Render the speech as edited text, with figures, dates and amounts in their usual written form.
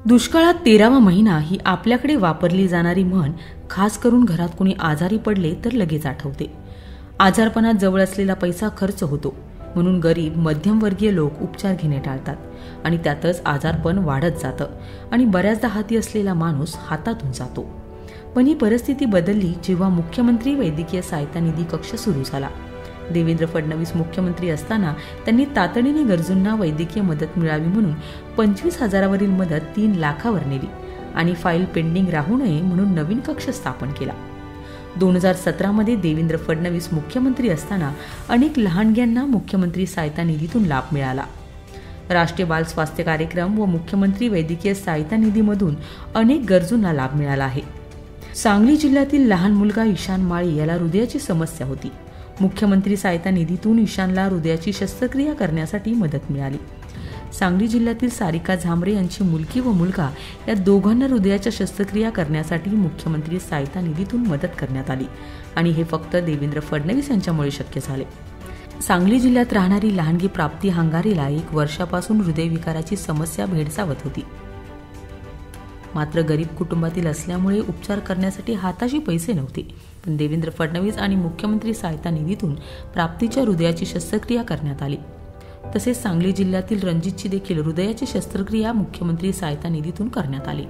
दुष्काळात 13वा महिना ही आपल्याकडे वापरली जाणारी म्हण खास करून घरात कोणी आजारी पडले तर लगेच आठवते. आजारपणात जवळ असलेला पैसा खर्च होतो म्हणून गरीब मध्यमवर्गीय लोक उपचार घेणे टाळतात आणि त्यातच आजारपण वाढत जातं आणि बऱ्याचदा हाती असलेला माणूस हातातून जातो. पण ही परिस्थिती बदलली जेव्हा मुख्यमंत्री वैद्यकीय सहायता निधी कक्ष सुरू झाला. देवेंद्र फडणवीस मुख्यमंत्री असताना त्यांनी तातडीने गरजूंना वैद्यकीय मदत मिळावी म्हणून 25,000वरील मदत 3 लाखावर नेली आणि फाईल पेंडिंग राहू नये म्हणून नवीन कक्ष स्थापन केला. 2017मध्ये देवेंद्र फडणवीस मुख्यमंत्री असताना अनेक लहानग्यांना मुख्यमंत्री सहायता निधीतून लाभ मिळाला. राष्ट्रीय बाल स्वास्थ्य कार्यक्रम व मुख्यमंत्री वैद्यकीय सहायता निधीमधून अनेक गरजूंना लाभ मिळाला आहे. सांगली जिल्ह्यातील लहान मुलगा ईशान माळी याला हृदयाची समस्या होती. मुख्यमंत्री सहायता निधीतून ईशानला हृदयाची शस्त्रक्रिया करण्यासाठी मदत मिळाली. सांगली जिल्ह्यातील सारिका झांबरे यांची मुलगी व मुलगा या दोघांना हृदयाच्या शस्त्रक्रिया करण्यासाठी मुख्यमंत्री सहायता निधीतून मदत करण्यात आली आणि हे फक्त देवेंद्र फडणवीस यांच्यामुळे शक्य झाले. सांगली जिल्ह्यात राहणारी लहानगी प्राप्ती हांगारेला 1 वर्षापासून हृदयविकाराची समस्या भेडसावत होती. मात्र गरीब कुटुंबातील असल्यामुळे उपचार करण्यासाठी हाताशी पैसे नव्हते. पण देवेंद्र फडणवीस आणि मुख्यमंत्री सहायता निधीतून प्राप्तीच्या हृदयाची शस्त्रक्रिया करण्यात आली. तसेच सांगली जिल्ह्यातील रणजितची देखील हृदयाची शस्त्रक्रिया मुख्यमंत्री सहायता निधीतून करण्यात आली.